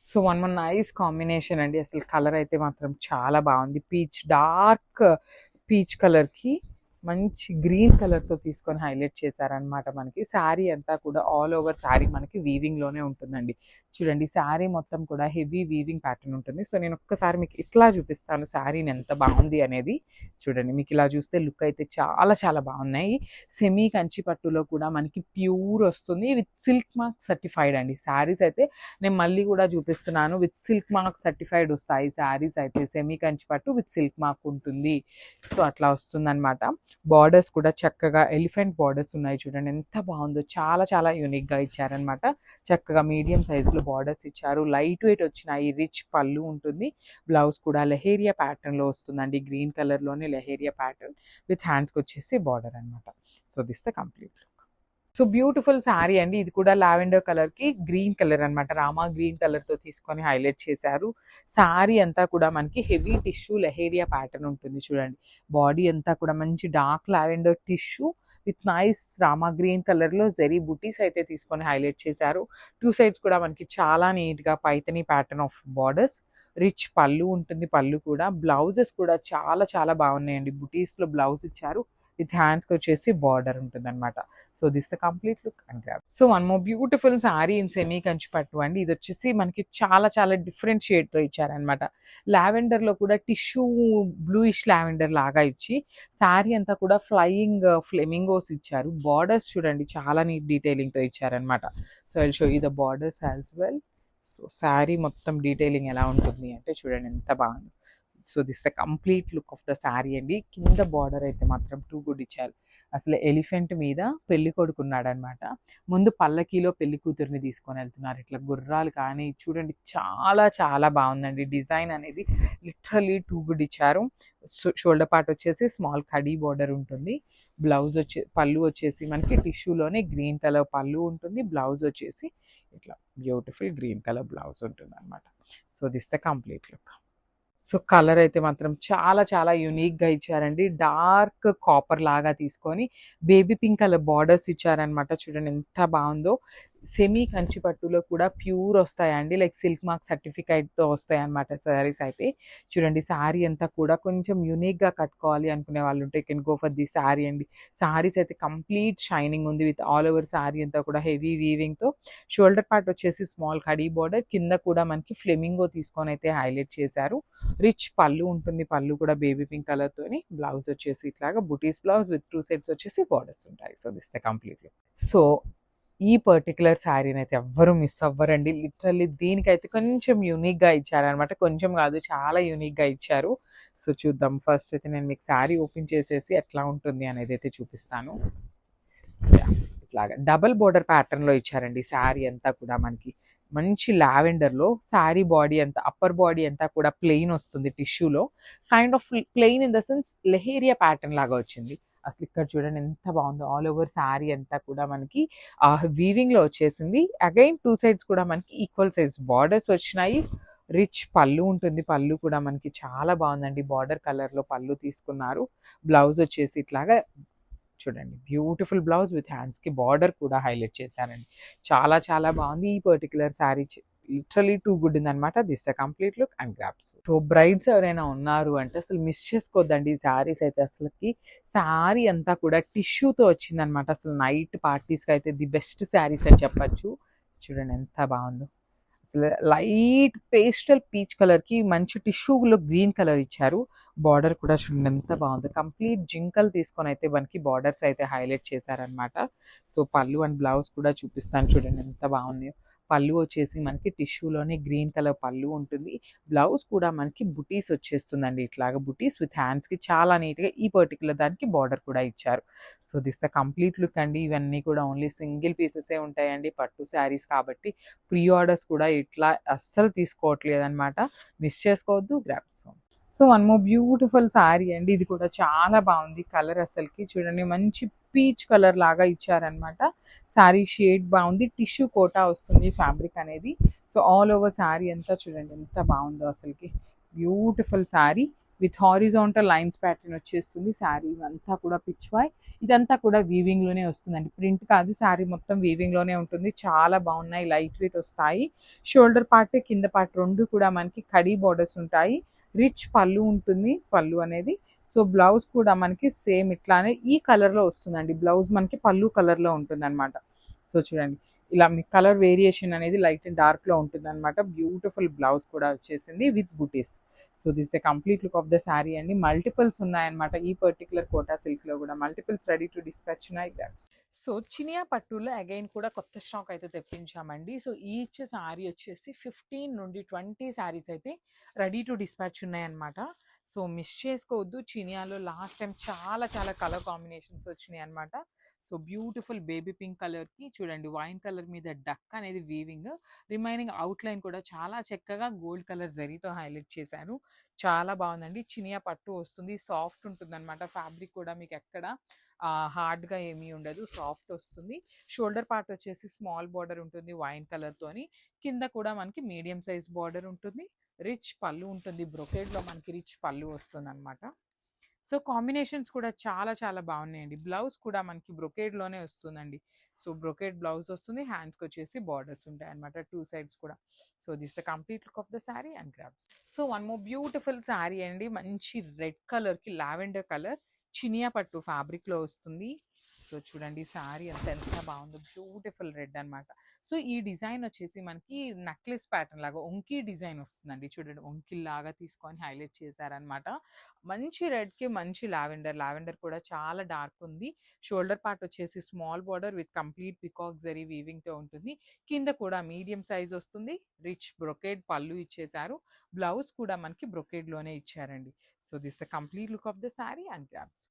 So one one nice combination అండి. అసలు colour అయితే మాత్రం చాలా బాగుంది. పీచ్ డార్క్ పీచ్ కలర్కి మంచి గ్రీన్ కలర్తో తీసుకొని హైలైట్ చేశారనమాట. మనకి శారీ అంతా కూడా ఆల్ ఓవర్ శారీ మనకి వీవింగ్లోనే ఉంటుందండి. చూడండి శారీ మొత్తం కూడా హెవీ వీవింగ్ ప్యాటర్న్ ఉంటుంది. సో నేను ఒక్కసారి మీకు ఇట్లా చూపిస్తాను శారీని ఎంత బాగుంది అనేది. చూడండి మీకు ఇలా చూస్తే లుక్ అయితే చాలా చాలా బాగున్నాయి. సెమీ కంచి పట్టులో కూడా మనకి ప్యూర్ వస్తుంది విత్ సిల్క్ మార్క్ సర్టిఫైడ్ అండి. శారీస్ అయితే నేను మళ్ళీ కూడా చూపిస్తున్నాను. విత్ సిల్క్ మార్క్ సర్టిఫైడ్ వస్తాయి శారీస్ అయితే. సెమీ కంచి పట్టు విత్ సిల్క్ మార్క్ ఉంటుంది. సో అట్లా వస్తుందన్నమాట. బార్డర్స్ కూడా చక్కగా ఎలిఫెంట్ బార్డర్స్ ఉన్నాయి. చూడండి ఎంత బాగుందో, చాలా చాలా యూనిక్గా ఇచ్చారనమాట. చక్కగా మీడియం సైజులో బార్డర్స్ ఇచ్చారు. లైట్ వెయిట్ వచ్చినాయి. రిచ్ పళ్ళు ఉంటుంది. బ్లౌజ్ కూడా లెహేరియా ప్యాటర్న్లో వస్తుందండి. గ్రీన్ కలర్లోనే లెహేరియా ప్యాటర్న్ విత్ హ్యాండ్స్కి వచ్చేసి బార్డర్ అనమాట. So this the complete. So beautiful sari అండి. ఇది కూడా లావెండర్ కలర్కి గ్రీన్ కలర్ అనమాట. రామా గ్రీన్ కలర్తో తీసుకొని హైలైట్ చేశారు. శారీ అంతా కూడా మనకి హెవీ టిష్యూ లెహేరియా ప్యాటర్న్ ఉంటుంది. చూడండి బాడీ అంతా కూడా మంచి dark lavender tissue with nice Rama green కలర్లో జెరీ బుటీస్ అయితే తీసుకొని హైలైట్ చేశారు. టూ సైడ్స్ కూడా మనకి చాలా నీట్గా Paithani pattern of borders. Rich పళ్ళు ఉంటుంది. పళ్ళు కూడా బ్లౌజెస్ కూడా చాలా చాలా బాగున్నాయండి. బుటీస్లో బ్లౌజ్ ఇచ్చారు. విత్ హ్యాండ్స్కి వచ్చేసి బార్డర్ ఉంటుంది అనమాట. So this the complete look and grab. So one more beautiful sorry in semi Kanchi పట్టు అండి. ఇది వచ్చేసి మనకి చాలా చాలా డిఫరెంట్ షేడ్తో ఇచ్చారనమాట. లావెండర్లో కూడా టిష్యూ బ్లూయిష్ లావెండర్ లాగా ఇచ్చి శారీ అంతా కూడా ఫ్లయింగ్ ఫ్లెమింగోస్ ఇచ్చారు. బార్డర్స్ చూడండి చాలా నీట్ డీటెయిలింగ్తో ఇచ్చారనమాట. So I show you the borders as well. So sari మొత్తం డీటెయిలింగ్ ఎలా ఉంటుంది అంటే చూడండి ఎంత బాగుంది. So this the complete look of the sari అండి. కింద బార్డర్ అయితే మాత్రం టూ గుడ్ ఇచ్చారు. అసలు ఎలిఫెంట్ మీద పెళ్లి కొడుకున్నాడు అనమాట. ముందు పల్లకీలో పెళ్లి కూతురిని తీసుకొని వెళ్తున్నారు. ఇట్లా గుర్రాలు కానీ చూడండి చాలా చాలా బాగుందండి. డిజైన్ అనేది లిటరలీ టూ గుడ్ ఇచ్చారు. షోల్డర్ పార్ట్ వచ్చేసి స్మాల్ కడీ బార్డర్ ఉంటుంది. బ్లౌజ్ పళ్ళు వచ్చేసి మనకి టిష్యూలోనే గ్రీన్ కలర్ పళ్ళు ఉంటుంది. బ్లౌజ్ వచ్చేసి ఇట్లా బ్యూటిఫుల్ గ్రీన్ కలర్ బ్లౌజ్ ఉంటుంది అనమాట. So this the complete look. So colour అయితే మాత్రం చాలా చాలా యూనిక్గా ఇచ్చారండి. డార్క్ కాపర్ లాగా తీసుకొని బేబీ పింక్ కలర్ బార్డర్స్ ఇచ్చారనమాట. చూడండి ఎంత బాగుందో. సెమీ కంచి పట్టులో కూడా ప్యూర్ వస్తాయండి. లైక్ సిల్క్ మార్క్ సర్టిఫికేట్తో వస్తాయి అనమాట శారీస్ అయితే. చూడండి శారీ అంతా కూడా కొంచెం యూనిక్గా కట్టుకోవాలి అనుకునే వాళ్ళు ఉంటే can go for the sari అండి. శారీస్ అయితే కంప్లీట్ షైనింగ్ ఉంది. విత్ ఆల్ ఓవర్ శారీ అంతా కూడా హెవీ వీవింగ్తో. షోల్డర్ పార్ట్ వచ్చేసి స్మాల్ కడీ బార్డర్. కింద కూడా మనకి ఫ్లెమింగో తీసుకొని అయితే హైలైట్ చేశారు. రిచ్ పళ్ళు ఉంటుంది. పళ్ళు కూడా బేబీ పింక్ కలర్తోని. బ్లౌజ్ వచ్చేసి ఇట్లాగా బుటీస్ బ్లౌజ్ విత్ టూ సెట్స్ వచ్చేసి బార్డర్స్ ఉంటాయి. So this the completely. So ఈ పర్టికులర్ శారీని అయితే ఎవ్వరూ మిస్ అవ్వరండి. లిటరల్లీ దీనికైతే కొంచెం యూనిక్గా ఇచ్చారనమాట. కొంచెం కాదు చాలా యూనిక్గా ఇచ్చారు. సో చూద్దాం. ఫస్ట్ అయితే నేను మీకు శారీ ఓపెన్ చేసేసి ఎట్లా ఉంటుంది అనేది అయితే చూపిస్తాను. ఇట్లాగా డబల్ బోర్డర్ ప్యాటర్న్లో ఇచ్చారండి. శారీ అంతా కూడా మనకి మంచి లావెండర్లో. శారీ బాడీ అంతా అప్పర్ బాడీ అంతా కూడా ప్లెయిన్ వస్తుంది. టిష్యూలో kind of plain in the sense leheriya pattern లాగా వచ్చింది. అసలు ఇక్కడ చూడండి ఎంత బాగుందో. ఆల్ ఓవర్ శారీ అంతా కూడా మనకి వీవింగ్లో వచ్చేసింది. అగైన్ టూ సైడ్స్ కూడా మనకి ఈక్వల్ సైజ్ బార్డర్స్ వచ్చినాయి. రిచ్ పళ్ళు ఉంటుంది. పళ్ళు కూడా మనకి చాలా బాగుందండి. బార్డర్ కలర్లో పళ్ళు తీసుకున్నారు. బ్లౌజ్ వచ్చేసి ఇట్లాగా చూడండి బ్యూటిఫుల్ బ్లౌజ్ విత్ హ్యాండ్స్కి బార్డర్ కూడా హైలైట్ చేశారండి. చాలా చాలా బాగుంది. ఈ particular sari literally too good ఉందనమాట. This the complete look and grabs. So brides ఎవరైనా ఉన్నారు అంటే అసలు మిస్ చేసుకోవద్దండి ఈ శారీస్ అయితే. అసలుకి శారీ అంతా కూడా టిష్యూతో వచ్చిందనమాట. అసలు నైట్ పార్టీస్కి అయితే ది బెస్ట్ శారీస్ అని చెప్పచ్చు. చూడండి ఎంత బాగుందో. అసలు లైట్ పేస్టల్ పీచ్ కలర్కి మంచి టిష్యూలో గ్రీన్ కలర్ ఇచ్చారు. బార్డర్ కూడా చూడండి ఎంత బాగుంది. కంప్లీట్ జింకల్ తీసుకొని అయితే మనకి బార్డర్స్ అయితే హైలైట్ చేశారనమాట. సో పళ్ళు అండ్ బ్లౌజ్ కూడా చూపిస్తాను. చూడండి ఎంత బాగుంది. పళ్ళు వచ్చేసి మనకి టిష్యూలోనే గ్రీన్ కలర్ పళ్ళు ఉంటుంది. బ్లౌజ్ కూడా మనకి బుటీస్ వచ్చేస్తుందండి. ఇట్లాగా బుటీస్ విత్ హ్యాండ్స్కి చాలా నీట్గా ఈ పర్టికులర్ దానికి బార్డర్ కూడా ఇచ్చారు. So this the complete look అండి. ఇవన్నీ కూడా ఓన్లీ సింగిల్ పీసెసే ఉంటాయండి. పట్టు శారీస్ కాబట్టి ప్రీ ఆర్డర్స్ కూడా ఇట్లా అస్సలు తీసుకోవట్లేదు అనమాట. మిస్ చేసుకోవద్దు. Grasp. So one more beautiful sari అండి. ఇది కూడా చాలా బాగుంది. కలర్ అసలుకి చూడండి మంచి పీచ్ కలర్ లాగా ఇచ్చారనమాట. శారీ షేడ్ బాగుంది. టిష్యూ కోటా వస్తుంది ఫ్యాబ్రిక్ అనేది. సో ఆల్ ఓవర్ శారీ అంతా చూడండి ఎంత బాగుందో అసలుకి. Beautiful sari with horizontal lines pattern వచ్చేస్తుంది. శారీ అంతా కూడా పిచ్వాయ్, ఇదంతా కూడా వీవింగ్ లోనే వస్తుందండి, ప్రింట్ కాదు. శారీ మొత్తం వీవింగ్ లోనే ఉంటుంది. చాలా బాగున్నాయి, లైట్ వెయిట్ వస్తాయి. షోల్డర్ పార్ట్ కింద పార్ట్ రెండు కూడా మనకి కడీ బోర్డర్స్ ఉంటాయి. రిచ్ పళ్ళు ఉంటుంది, పళ్ళు అనేది. సో బ్లౌజ్ కూడా మనకి సేమ్ ఇట్లానే ఈ కలర్ లో వస్తుందండి. బ్లౌజ్ మనకి పళ్ళు కలర్ లో ఉంటుంది అనమాట. సో చూడండి, ఇలా మీ కలర్ వేరియేషన్ అనేది లైట్ అండ్ డార్క్ లో ఉంటుంది అనమాట. బ్యూటిఫుల్ బ్లౌజ్ కూడా వచ్చేసింది with buttis. So this the complete look of the sari అండి. మల్టిపుల్స్ ఉన్నాయన్నమాట ఈ పర్టికులర్ కోటా సిల్క్ లో కూడా. మల్టిపుల్స్ రెడీ టు డిస్పాచ్ ఉన్నాయి. సో చినియా పట్టులో అగైన్ కూడా కొత్త స్టాక్ అయితే తెప్పించామండి. సో ఈచ్ శారీ వచ్చేసి 15 నుండి 20 శారీస్ అయితే రెడీ టు డిస్పాచ్ ఉన్నాయన్నమాట. సో మిస్ చేసుకోవద్దు. చినియాలో లాస్ట్ టైం చాలా చాలా కలర్ కాంబినేషన్స్ వచ్చినాయి అనమాట. సో బ్యూటిఫుల్ బేబీ పింక్ కలర్కి చూడండి, వైన్ కలర్ మీద డక్ అనేది వీవింగ్, రిమైనింగ్ అవుట్లైన్ కూడా చాలా చక్కగా గోల్డ్ కలర్ జరీతో హైలైట్ చేశారు. చాలా బాగుందండి. చినియా పట్టు వస్తుంది, సాఫ్ట్ ఉంటుంది అనమాట. ఫ్యాబ్రిక్ కూడా మీకు ఎక్కడ హార్డ్గా ఏమీ ఉండదు, సాఫ్ట్ వస్తుంది. షోల్డర్ పార్ట్ వచ్చేసి స్మాల్ బార్డర్ ఉంటుంది వైన్ కలర్తోని. కింద కూడా మనకి మీడియం సైజ్ బార్డర్ ఉంటుంది. రిచ్ పళ్ళు ఉంటుంది, బ్రొకేడ్లో మనకి రిచ్ పళ్ళు వస్తుంది అనమాట. సో కాంబినేషన్స్ కూడా చాలా చాలా బాగున్నాయండి. బ్లౌజ్ కూడా మనకి బ్రొకేడ్లోనే వస్తుందండి. సో బ్రొకేడ్ బ్లౌజ్ వస్తుంది, హ్యాండ్స్కి వచ్చేసి బార్డర్స్ ఉంటాయి అనమాట, టూ సైడ్స్ కూడా. So this the complete look of the sari and grabs. So one more beautiful sari అండి. మంచి రెడ్ కలర్కి లావెండర్ కలర్ చినియా పట్టు ఫ్యాబ్రిక్లో వస్తుంది. సో చూడండి శారీ అంతా ఎంత బాగుందో, బ్యూటిఫుల్ రెడ్ అనమాట. సో ఈ డిజైన్ వచ్చేసి మనకి నెక్లెస్ ప్యాటర్న్ లాగా ఒంకీ డిజైన్ వస్తుందండి. చూడండి, ఒంకిల్ లాగా తీసుకొని హైలైట్ చేశారనమాట. మంచి రెడ్కి మంచి లావెండర్, లావెండర్ కూడా చాలా డార్క్ ఉంది. షోల్డర్ పార్ట్ వచ్చేసి small border with complete peacock zari వీవింగ్తో ఉంటుంది. కింద కూడా మీడియం సైజ్ వస్తుంది. రిచ్ బ్రొకేడ్ పళ్ళు ఇచ్చేశారు. బ్లౌజ్ కూడా మనకి బ్రొకేడ్లోనే ఇచ్చారండి. So this the complete look of the sari and grabs.